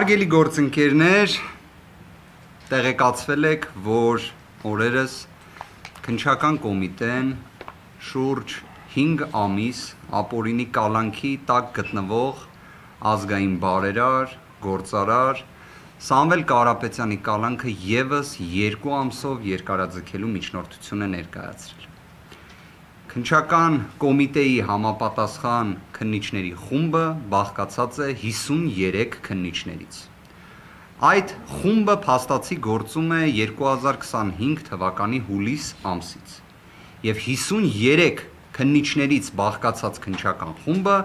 Հարգելի գործընկերներ, տեղեկացվել եք, որ օրերս քննչական կոմիտեն շուրջ 5 ամիս ապօրինի կալանքի տակ գտնվող ազգային բարերար, գործարար Սամվել Կարապետյանի կալանքը ևս 2 ամսով երկարաձգելու միջնորդություն է ներկայացրել։ Քննչական կոմիտեի համապատասխան քննիչների խումբը բաղկացած է 53 քննիչներից։ Այդ խումբը փաստացի գործում է 2025 թվականի հուլիս ամսից եւ 53 քննիչներից բաղկացած քննչական խումբը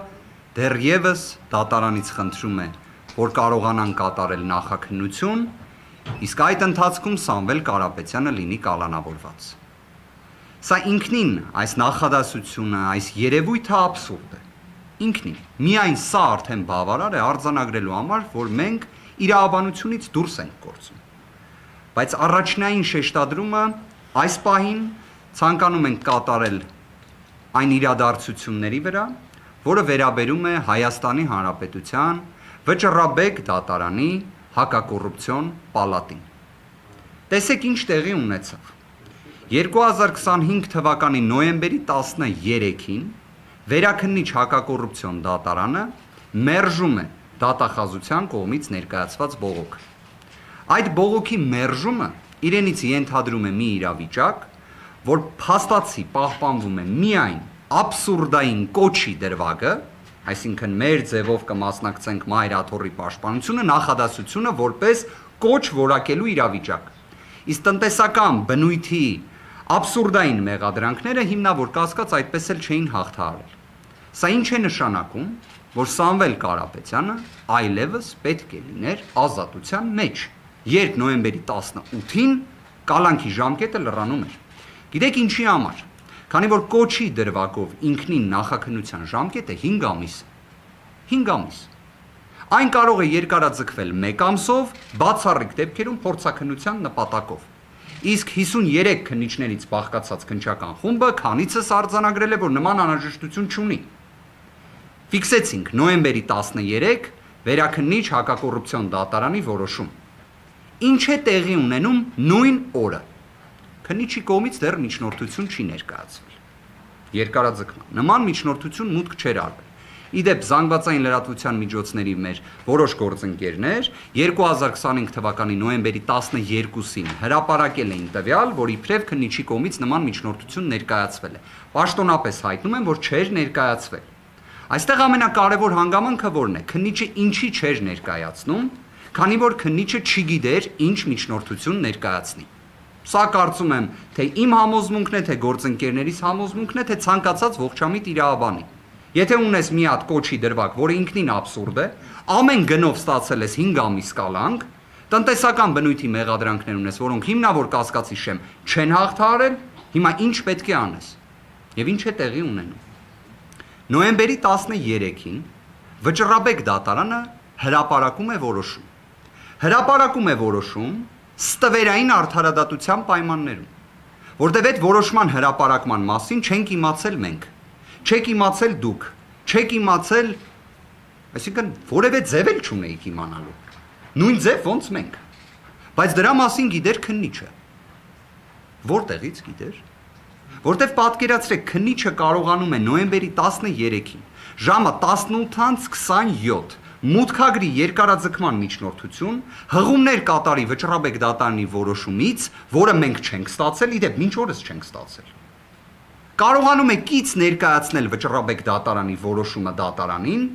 դեռևս դատարանից խնդրում է, որ կարողանան կատարել նախաքննություն, իսկ այդ ընթացքում Սամվել Կարապետյանը լինի կալանավորված։ Սա ինքնին այս նախադասությունը, այս երևույթը աբսուրդ է։ Ինքնին, միայն սա արդեն բավարար է արձանագրելու համար, որ մենք իրավաբանությունից դուրս ենք գործում։ Բայց առաջնային շեշտադրումը այս պահին ցանկանում ենք կատարել այն իրադարձությունների վրա, որը վերաբերում է Հայաստանի Հանրապետության Վճռաբեկ դատարանի հակակոռուպցիոն պալատին։ Տեսեք ինչ տեղի ունեցավ։ 2025 թվականի նոյեմբերի 13-ին վերաքննիչ հակակոռուպցիոն դատարանը մերժում է դատախազության կողմից ներկայացված բողոքը։ Այդ բողոքի մերժումը իրենից ենթադրում է մի իրավիճակ, որ փաստացի պահպանվում է միայն աբսուրդային կոչի դրվագը, այսինքն մեր ձևով կմասնակցենք Մայր Աթոռի պաշտպանությունը, նախադասությունը որպես կոչ որակելու իրավիճակ։ Իսկ տնտեսական բնույթի աբսուրդային մեղադրանքները հիմնավոր կասկած այդպես էլ չէին հաղթահարել։ Սա ինչ է նշանակում, որ Սամվել Կարապետյանը այլևս պետք է լիներ ազատության մեջ, երբ նոյեմբերի 18-ին կալանքի ժամկետը լրանում էր։ Գիտեք ինչի համար, քանի որ կոչի դրվագով ինքնին նախաքննության ժամկետը 5 ամիս է։ 5 ամիս։ Այն կարող է երկարաձգվել 1 ամսով, բացառիկ դեպքերում փորձաքննության նպատակով։ Իսկ 53 քննիչներից բաղկացած քննչական խումբը քանիցս արձանագրել է, որ նման անհրաժեշտություն չունի։ Ֆիքսեցինք նոյեմբերի 13 վերաքննիչ հակակոռուպցիոն դատարանի որոշում։ Ինչ է տեղի ունենում նույն օրը։ Քննիչի կողմից դեռ միջնորդություն չի ներկայացվել։ Երկարաձգման նման միջնորդություն մուտք չէր արվել։ Իդեպ զանգվածային լրատվության միջոցների մեր որոշ գործընկերներ 2025 թվականի նոյեմբերի 12-ին հրապարակել էին տվյալ, որ իբրև քննիչի կողմից նման միջնորդություն ներկայացվել է։ Պաշտոնապես հայտնում են, որ չէր ներկայացվել։ Այստեղ ամենակարևոր հանգամանքը որն է, քննիչը ինչի չէր ներկայացնում, քանի որ քննիչը չգիտեր ինչ միջնորդություն ներկայացնի։ Սա կարծում եմ, թե իմ համոզմունքն է, թե գործընկերներիս համոզմունքն է, թե ցանկացած ողջամիտ իրավաբանի։ Եթե ունես մի հատ կոչի դրվագ, որը ինքնին աբսուրդ է, ամեն գնով ստացել ես 5 ամիս կալանք, տնտեսական բնույթի մեղադրանքներ ունես, որոնք հիմնավոր կասկածի շեմ չեն հաղթահարել, հիմա ինչ պետք է անես։ Եվ ինչ է տեղի ունենում։ Նոյեմբերի 13-ին Վճռաբեկ դատարանը հրապարակում է որոշում։ Հրապարակում է որոշում ստվերային արդարադատության պայմաններում, որտեղ այդ որոշման հրապարակման մասին չենք իմացել մենք։ Չեք իմացել դուք, չեք իմացել, այսինքն որևէ ձև էլ չունեիք իմանալու։ Նույն ձև ոնց մենք։ Բայց դրա մասին գիտեր քննիչը։ Որտեղից գիտեր։ Որտեվ պատկերացրեք, քննիչը կարողանում է նոյեմբերի 13-ին ժամը 18:27 մուտքագրի երկարաձգման միջնորդություն, հղումներ կատարի Վճռաբեկ դատարանի որոշումից, որը մենք չենք ստացել, իդեպ մինչ օրս չենք ստացել։ Կարողանում է կից ներկայացնել Վճռաբեկ դատարանի որոշումը դատարանին,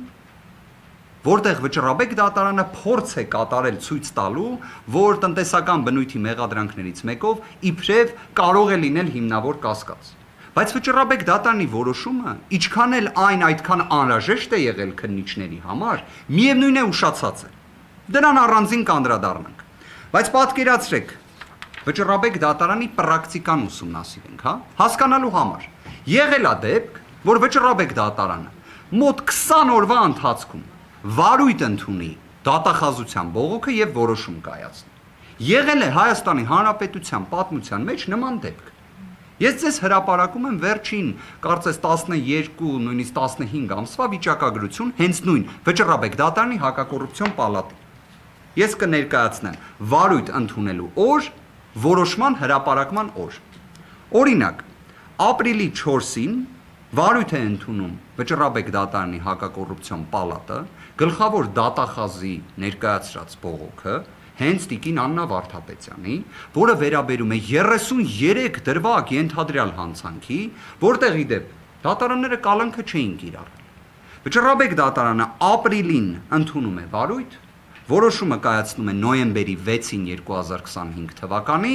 որտեղ Վճռաբեկ դատարանը փորձ է կատարել ցույց տալու, որ տնտեսական բնույթի մեղադրանքներից մեկով իբրև կարող է լինել հիմնավոր կասկած։ Բայց Վճռաբեկ դատարանի որոշումը, ինչքան էլ այն այդքան անհրաժեշտ է եղել քննիչների համար, միևնույն է ուշացած է։ Դրան առանձին կանդրադառնանք։ Բայց պատկերացրեք, Վճռաբեկ դատարանի պրակտիկան ուսումնասիրենք, հա, հասկանալու համար։ Եղել է դեպք, որ Վճռաբեկ դատարանը մոտ 20 օրվա ընթացքում վարույթ ընդունի դատախազության բողոքը եւ որոշում կայացնի։ Եղել է Հայաստանի Հանրապետության պատմության մեջ նման դեպք։ Ես ձեզ հրապարակում եմ վերջին, կարծես 12, նույնիսկ 15 ամսվա վիճակագրություն հենց նույն Վճռաբեկ դատարանի հակակոռուպցիոն պալատի։ ես կներկայացնեմ վարույթ ընդունելու օր, որոշման հրապարակման օր։ Օրինակ, ապրիլի 4-ին վարույթ է ընդունում Վճռաբեկ դատարանի հակակոռուպցիոն պալատը, գլխավոր դատախազի ներկայացրած բողոքը հենց տիկին Աննա Վարդապետյանի, որը վերաբերում է 33 դրվագ ենթադրյալ հանցանքի, որտեղ ի դեպ դատարանները կալանքը չէին կիրառել։ Վճռաբեկ դատարանը ապրիլին ընդունում է վարույթ, որոշումը կայացնում է նոյեմբերի 6-ին 2025 թվականի,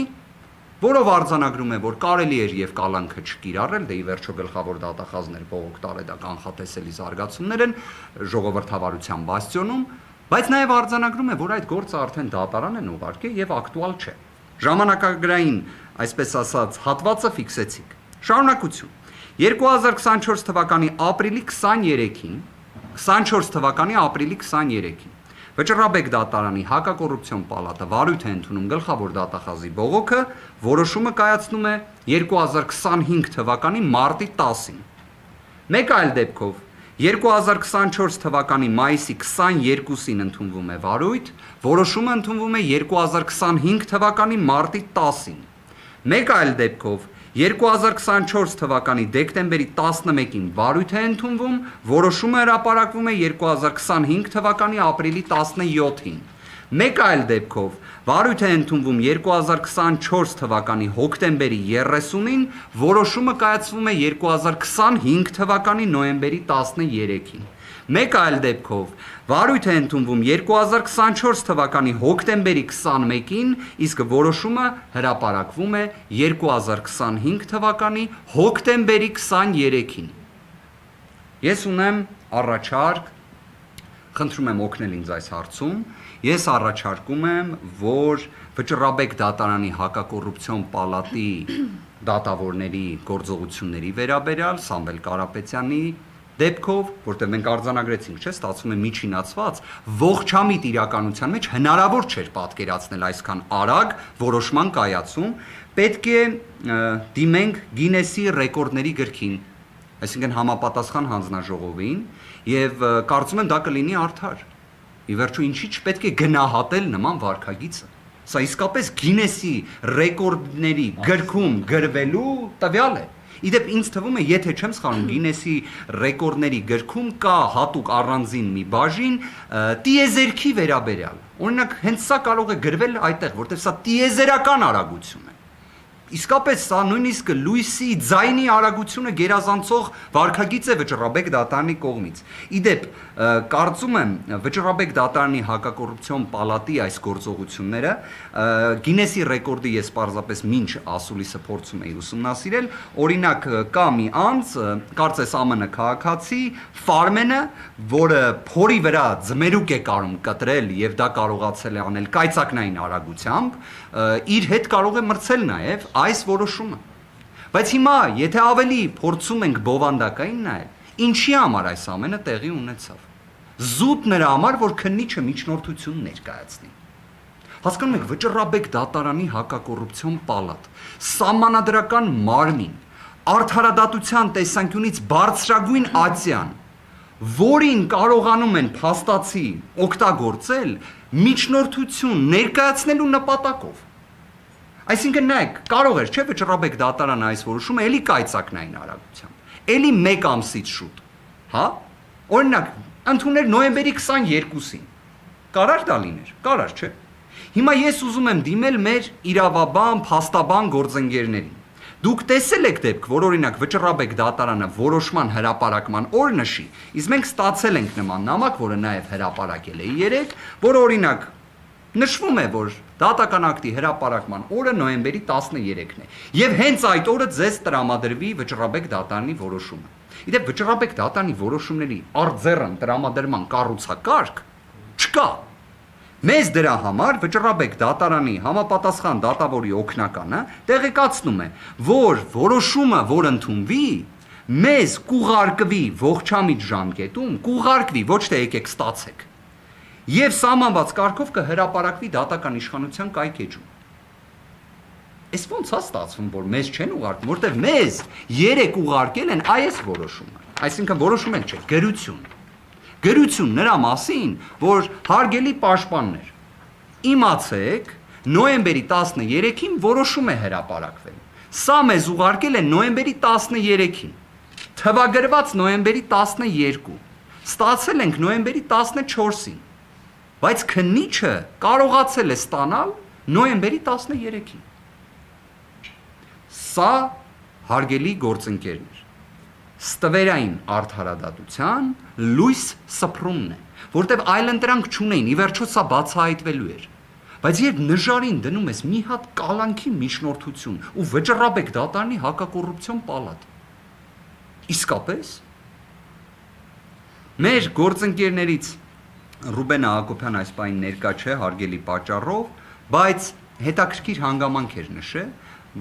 որով արձանագրում է, որ կարելի էր եւ կալանքը չկիրառել, դե ի վերջո գլխավոր դատախազներ բողոք տարել դա կանխատեսելի զարգացումներ են ժողովրդավարության բաստիոնում, բայց նաեւ արձանագրում է, որ այդ գործը արդեն դատարան են ուղարկել եւ ակտուալ չէ։ Ժամանակագրային, այսպես ասած, հատվածը ֆիքսեցինք։ Շարունակություն։ 2024 թվականի ապրիլի 23-ին, 24 թվականի ապրիլի 23-ին Վճռաբեկ դատարանի հակակոռուպցիոն պալատը վարույթ է ընդունում գլխավոր դատախազի բողոքը, որոշումը կայացնում է 2025 թվականի մարտի 10-ին։ Մեկ այլ դեպքով 2024 թվականի մայիսի 22-ին ընդունվում է վարույթ, որոշումը ընդունվում է 2025 թվականի մարտի 10-ին։ Մեկ այլ դեպքով 2024 թվականի դեկտեմբերի 11-ին վարույթ է ընդունվում, որոշումը հրապարակվում է 2025 թվականի ապրիլի 17-ին։ Մեկ այլ դեպքով վարույթ է ընդունվում 2024 թվականի հոկտեմբերի 30-ին, որոշումը կայացվում է 2025 թվականի նոյեմբերի 13-ին։ Մեկ այլ դեպքով վարույթ է ընդունվում 2024 թվականի հոկտեմբերի 21-ին, իսկ որոշումը հրապարակվում է 2025 թվականի հոկտեմբերի 23-ին։ Ես ունեմ առաջարկ, խնդրում եմ օգնել ինձ այս հարցում, ես առաջարկում եմ, որ Վճռաբեկ դատարանի հակակոռուպցիոն պալատի դատավորների գործողությունների վերաբերյալ Սամվել Կարապետյանի դեպքով, որտեղ մենք արձանագրեցինք, չէ, ստացվում է միջինացված, ողջամիտ իրականության մեջ հնարավոր չէր պատկերացնել այսքան արագ որոշման կայացում, պետք է դիմենք Գինեսի ռեկորդների գրքին, այսինքն համապատասխան հանձնաժողովին, եւ կարծում եմ դա կլինի արդար։ Ի վերջո ինչի՞ չպետք է գնահատել նման վարքագիծը։ Սա իսկապես Գինեսի ռեկորդների գրքում գրվելու տվյալ է։ Իդեպ ինձ թվում է, եթե չեմ սխալվում, Գինեսի ռեկորդների գրքում կա հատուկ առանձին մի բաժին տիեզերքի վերաբերյալ։ Օրինակ, հենց սա կարող է գրվել այդտեղ, որտեղ սա տիեզերական արագություն է։ Իսկապես սա նույնիսկ լույսի ձայնի արագությունը գերազանցող վարքագիծ է Վճռաբեկ դատարանի կողմից։ Իդեպ, կարծում եմ Վճռաբեկ դատարանի հակակոռուպցիոն պալատի այս գործողությունները Գինեսի ռեկորդի ես պարզապես մինչ ասուլիսը փորձում էի ուսումնասիրել, օրինակ կա մի անձ, կարծես ԱՄՆ քաղաքացի Ֆարմենը, որը փորի վրա ձմերուկ է կարում կտրել եւ դա կարողացել է անել կայծակնային արագությամբ, իր հետ կարող է մրցել նաեւ այս որոշումը։ Բայց հիմա, եթե ավելի փորձում ենք բովանդակային նայել, ինչի համար այս ամենը տեղի ունեցավ։ Զուտ նրա համար, որ քննիչը միջնորդություն ներկայացնի։ Հասկանում եք, Վճռաբեկ դատարանի հակակոռուպցիոն պալատ, սահմանադրական մարմին, արդարադատության տեսանկյունից բարձրագույն ատյան, որին կարողանում են փաստացի օգտագործել միջնորդություն ներկայացնելու նպատակով։ Այսինքն նայեք, կարող էր, չէ, Վճռաբեկ դատարանը այս որոշումը էլի կայծակնային արագությամբ, էլի 1 ամսից շուտ, հա? Օրինակ, ընդուներ նոյեմբերի 22-ին։ Կարար դա լիներ, կարար, չէ։ Հիմա ես ուզում եմ դիմել մեր իրավաբան, փաստաբան գործընկերներին։ Դուք տեսել եք դեպք, որ օրինակ Վճռաբեկ դատարանը որոշման հրապարակման օր նշի, իսկ մենք ստացել ենք նման նամակ, որը նաև հրապարակել է 3, որ օրինակ նշվում է, որ դատական ակտի հրապարակման օրը նոյեմբերի 13-ն է, եւ հենց այդ օրը ձեզ տրամադրվի Վճռաբեկ դատարանի որոշումը։ Իդեպ Վճռաբեկ դատարանի որոշումների արձեռն տրամադրման կառուցակարգ չկա։ Մեզ դրա համար Վճռաբեկ դատարանի համապատասխան դատավորի օգնականը տեղեկացնում է, որ որոշումը, որ ընդունվի, մեզ կուղարկվի ողջամիտ ժամկետում, կուղարկվի, ոչ թե եկեք ստացեք, եւ սահմանված կարգով կհրապարակվի դատական իշխանության կայքեջում։ Այս ոնց է ստացվում, որ մեզ չեն ուղարկում, որտեղ մեզ 3 ուղարկել են այս որոշումը, այսինքն որոշում չէ, գրություն նրա մասին, որ հարգելի պաշտպաններ, իմացեք, նոյեմբերի 13-ին որոշում է հրապարակվել։ Սա մեզ ուղարկել է նոյեմբերի 13-ին, թվագրված նոյեմբերի 12, ստացել ենք նոյեմբերի 14-ին, բայց քննիչը կարողացել է ստանալ նոյեմբերի 13-ին։ Սա հարգելի գործընկերներ, ստվերային արդարադատության լույս սփռումն է, որտեղ այլընտրանք չունեին, ի վերջո սա բացահայտվելու էր։ Բայց երբ նժարին դնում ես մի հատ կալանքի միջնորդություն ու վճռաբեկ դատարանի հակակոռուպցիոն պալատ, իսկապես մեր գործընկերներից Ռուբեն Հակոբյան այս պահին ներկա չէ հարգելի պատճառով, բայց հետաքրքիր հանգամանք էր նշել,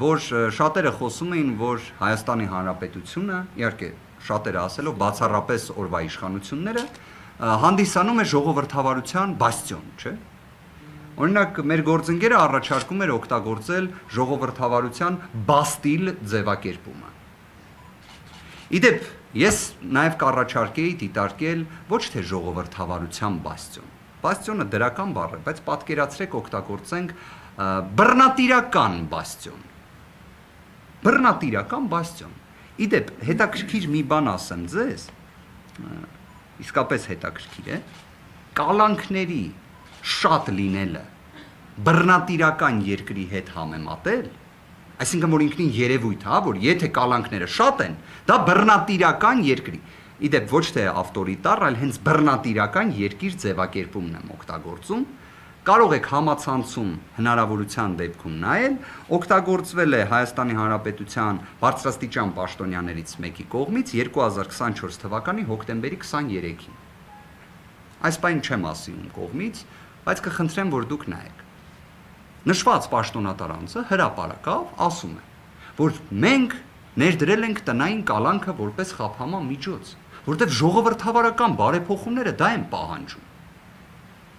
որ շատերը խոսում էին, որ Հայաստանի Հանրապետությունը, իհարկե շատերը ասելով բացառապես օրվա իշխանությունները, հանդիսանում է ժողովրդավարության բաստիոն, չէ՞։ Օրինակ մեր գործընկերը առաջարկում էր օգտագործել ժողովրդավարության բաստիլ ձևակերպումը։ Իդեպ ես նաև կառաջարկեի դիտարկել ոչ թե ժողովրդավարության բաստիոն։ Բաստիոնը դրական բառ է, բայց պատկերացրեք օգտագործենք բռնատիրական բաստիոն։ Բռնատիրական բաստիոն։ Իդեպ հետաքրքիր մի բան ասեմ ձեզ, իսկապես հետաքրքիր է, կալանքների շատ լինելը բռնատիրական երկրի հետ համեմատել, այսինքն որ ինքնին երևույթ, հա, որ եթե կալանքները շատ են, դա բռնատիրական երկրի, իդեպ ոչ թե ավտորիտար, այլ հենց բռնատիրական երկիր ձևակերպումն եմ օգտագործում, կարող եք համացանցում հնարավորության դեպքում նայել, օգտագործվել է Հայաստանի Հանրապետության բարձրաստիճան պաշտոնյաներից մեկի կողմից 2024 թվականի հոկտեմբերի 23-ին։ Այս բանը չեմ ասի ում կողմից, բայց կխնդրեմ, որ դուք նայեք։ Նշված պաշտոնատար անձը հրապարակավ ասում է, որ մենք ներդրել ենք տնային կալանքը որպես խափանման միջոց, որտեղ ժողովրդավարական բարեփոխումները դա են պահանջում։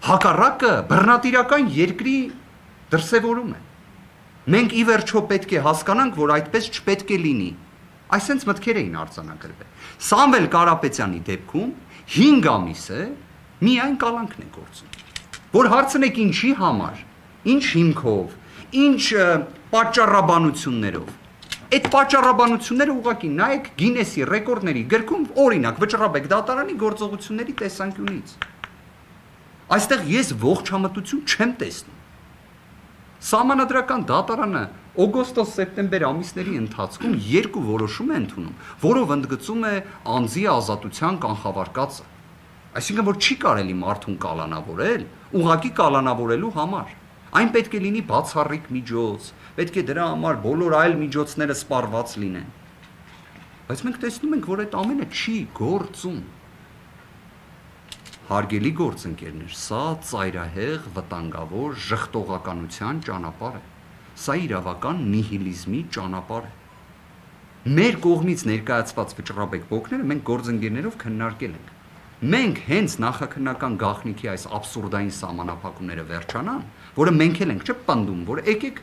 Հակառակը բռնատիրական երկրի դրսևորում է։ Մենք ի վերջո պետք է հասկանանք, որ այդպես չպետք է լինի։ Այսենց մտքեր էին արձանագրվել։ Սամվել Կարապետյանի դեպքում 5 ամիս է միայն կալանքն է գործում։ Որ հարցնեք ինչի համար, ինչ հիմքով, ինչ պատճառաբանություններով։ Այդ պատճառաբանությունները ուղղակի նայեք Գինեսի ռեկորդների գրքում, օրինակ վճռաբեկ դատարանի գործողությունների տեսանկյունից։ Այստեղ ես ողջամտություն չեմ տեսնում։ Սահմանադրական դատարանը օգոստոս-սեպտեմբեր ամիսների ընթացքում 2 որոշում է ընդունում, որով ընդգծում է անձի ազատության կանխավարկածը։ Այսինքն որ չի կարելի մարդուն կալանավորել, ուղղակի կալանավորելու համար։ Այն պետք է լինի բացառիկ միջոց, պետք է դրա համար բոլոր այլ միջոցները սպառված լինեն։ Բայց մենք տեսնում ենք, որ այդ ամենը չի գործում։ Հարգելի գործընկերներ, սա ծայրահեղ, վտանգավոր ժխտողականության ճանապարհ է։ Սա իրավական նիհիլիզմի ճանապարհ է։ Մեր կողմից ներկայացված վճռաբեկ բոկները մենք գործընկերներով քննարկել ենք։ Մենք հենց նախաքննական գաղտնիքի այս աբսուրդային սահմանափակումները վերջանան, որը մենք էլ ենք չպնդում, որ եկեք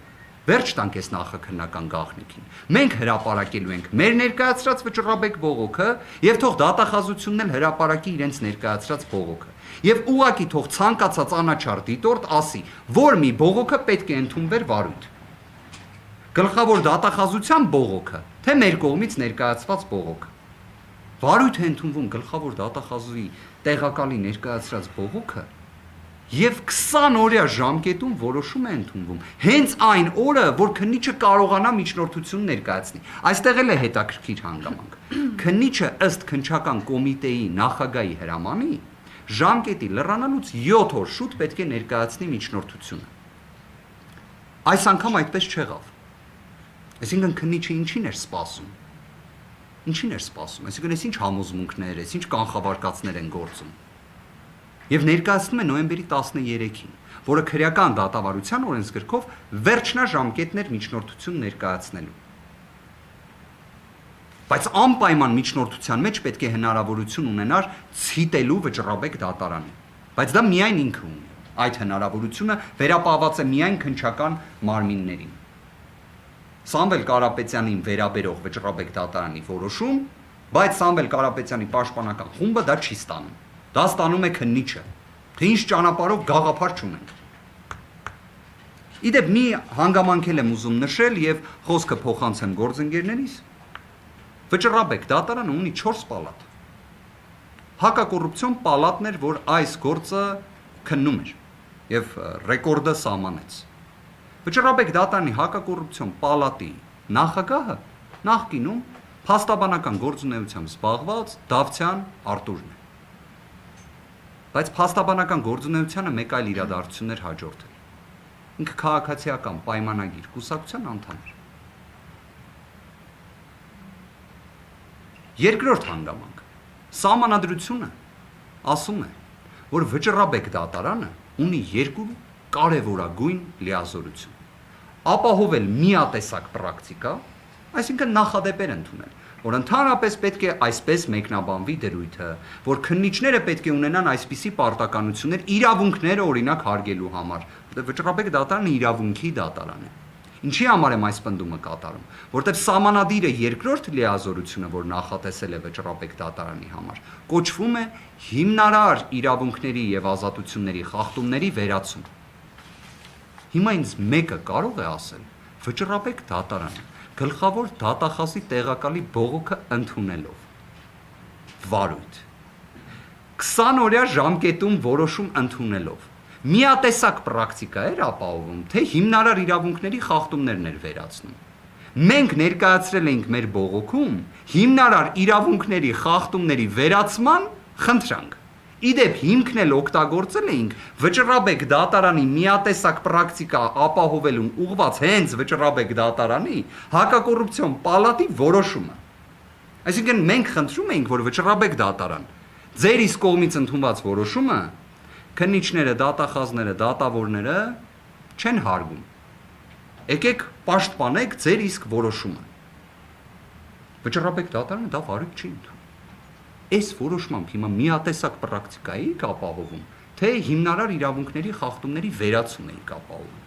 վերջ տանք այս նախաքննական գաղտնիքին։ Մենք հրապարակելու ենք մեր ներկայացրած վճռաբեկ բողոքը եւ թող դատախազությունն էլ հրապարակի իրենց ներկայացրած բողոքը։ Եվ ուղակի թող ցանկացած անաչառ դիտորդ ասի, որ մի բողոքը պետք է ընդունվեր վարույթ։ Գլխավոր դատախազության բողոքը, թե մեր կողմից ներկայացված բողոքը։ Վարույթ է ընդունվում գլխավոր դատախազուի տեղակալի ներկայացրած բողոքը եւ 20 օրյա ժամկետում որոշում է ընդունվում։ Հենց այն օրը, որ քննիչը կարողանա միջնորդություն ներկայացնի։ Այստեղ էլ է հետաքրքիր հանգամանք։ Քննիչը ըստ քննչական կոմիտեի նախագահի հրամանի ժամկետի լրանալուց 7 օր շուտ պետք է ներկայացնի միջնորդությունը։ Այս անգամ այդպես չեղավ։ Այսինքն քննիչը ինչին էր սպասում։ Ինչին էր սպասում, այսինքն այս ինչ համոզմունքներ, այս ինչ կանխավարկածներ են գործում։ Եվ ներկայացնում է նոյեմբերի 13-ին, որը քրեական դատավարության օրենսգրքով վերջնաժամկետն էր միջնորդություն ներկայացնելու։ Բայց անպայման միջնորդության մեջ պետք է հնարավորություն ունենար ցիտելու վճռաբեկ դատարանին։ Բայց դա միայն ինքը ունի։ Այդ հնարավորությունը վերապահված է միայն քննչական մարմիններին։ Սամվել Կարապետյանին վերաբերող վճռաբեկ դատարանի որոշում, բայց Սամվել Կարապետյանի պաշտպանական խումբը դա չի ստանում։ Դա ստանում է քննիչը, թե ինչ ճանապարհով գաղափար չունենք։ Իդեպ մի հանգամանքել եմ ուզում նշել եւ խոսքը փոխանցեմ գործընկերներիս։ Վճռաբեկ դատարանը ունի 4 պալատ։ Հակակոռուպցիոն պալատն էր, որ այս գործը քննում էր եւ ռեկորդը սահմանեց։ Վճռաբեկ դատարանի հակակոռուպցիոն պալատի նախագահը նախկինում փաստաբանական գործունեությամբ զբաղված Դավթյան Արտուրն է։ Բայց փաստաբանական գործունեությանը մեկ այլ իրադարձություն էր հաջորդել։ Ինքը քաղաքացիական պայմանագիր կուսակցության անդամ էր։ Երկրորդ հանգամանք սահմանադրությունը ասում է, որ վճռաբեկ դատարանը ունի 2 կարևորագույն լիազորություն։ Ապահովել միատեսակ պրակտիկա, այսինքն նախադեպեր ընդունել, որ ընդհանրապես պետք է այսպես մեկնաբանվի դրույթը, որ քննիչները պետք է ունենան այսպիսի պարտականություններ իրավունքները օրինակ հարգելու համար, որտեղ վճռաբեկ դատարանը իրավունքի դատարան է։ Ինչի համար եմ այս պնդումը կատարում, որտեղ սահմանադիրը երկրորդ լիազորությունը, որ նախատեսել է վճռաբեկ դատարանի համար, կոչվում է հիմնարար իրավունքների եւ ազատությունների խախտումների վերացում։ Հիմա ինձ մեկը կարող է ասել, վճռաբեկ դատարանը գլխավոր դատախազի տեղակալի բողոքը ընդունելով վարույթ 20 օրյա ժամկետում որոշում ընդունելով միատեսակ պրակտիկա էր ապահովում, թե հիմնարար իրավունքների խախտումներն էր վերացնում։ Մենք ներկայացրել էինք մեր բողոքում հիմնարար իրավունքների խախտումների վերացման խնդրանք։ Իդեպ հիմքն էլ օգտագործել էինք վճռաբեկ դատարանի միատեսակ պրակտիկա ապահովելուն ուղղված հենց վճռաբեկ դատարանի հակակոռուպցիոն պալատի որոշումը։ Այսինքն մենք խնդրում էինք, որ վճռաբեկ դատարան ձեր իսկ կողմից ընդունված որոշումը քննիչները, դատախազները, դատավորները չեն հարգում։ Եկեք պաշտպանեք ձեր իսկ որոշումը։ Վճռաբեկ դատարանը դա վարույթ չի ընդունում։ Այս որոշմամբ հիմա միատեսակ պրակտիկայի ապահովում, թե հիմնարար իրավունքների խախտումների վերացում էինք ապահովում։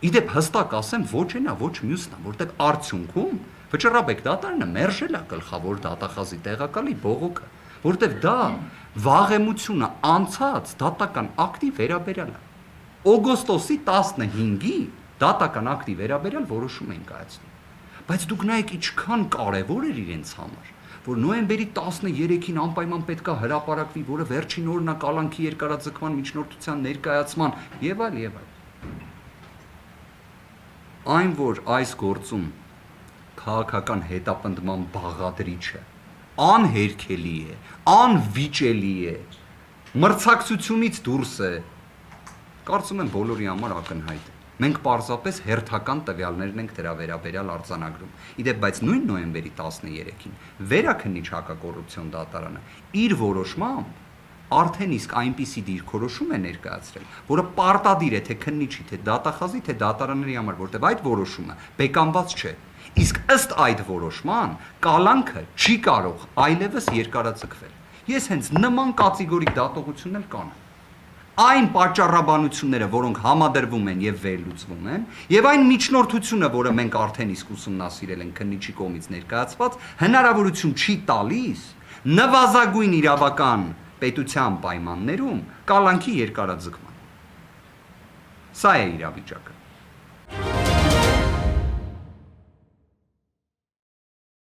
Իդեպ հստակ ասեմ, ոչ այնա, ոչ մյուսն է, որտեղ արդյունքում վճռաբեկ դատարանը մերժել է գլխավոր դատախազի տեղակալի բողոքը, որտեղ դա վաղեմությունը անցած դատական ակտի վերաբերյալ է։ Օգոստոսի 15-ի դատական ակտի վերաբերյալ որոշում են կայացնում։ Բայց դուք նայեք ինչքան կարևոր էր իրենց համար, որ նոյեմբերի 13-ին անպայման պետքա հրապարակվի, որը վերջին օրն է կալանքի երկարաձգման միջնորդության ներկայացման եւ այլ եւ այլ։ Այն որ այս գործում քաղաքական հետապնդման բաղադրիչը անհերքելի է, անվիճելի է, մրցակցությունից դուրս է, կարծում եմ բոլորի համար ակնհայտ է։ Մենք պարզապես հերթական տվյալներն ենք դրա վերաբերյալ արձանագրում։ Իդեպ, բայց նույն նոյեմբերի 13-ին վերաքննիչ հակակոռուպցիոն դատարանը իր որոշմամբ արդեն իսկ այնպիսի դիրքորոշում է ներկայացրել, որը պարտադիր է թե քննիչի, թե դատախազի, թե դատարանների համար, որտեղ այդ որոշումը բեկանված չէ։ Իսկ ըստ այդ որոշման կալանքը չի կարող այլևս երկարաձգվել։ Ես հենց նման կատեգորիկ դատողություններ կան։ Այն պատճառաբանությունները, որոնք համադրվում են եւ վերլուծվում են, եւ այն միջնորդությունը, որը մենք արդեն իսկ ուսումնասիրել ենք քննիչի կողմից ներկայացված, հնարավորություն չի տալիս նվազագույն իրավական պետության պայմաններում կալանքի երկարաձգման։ Սա է իրավիճակը։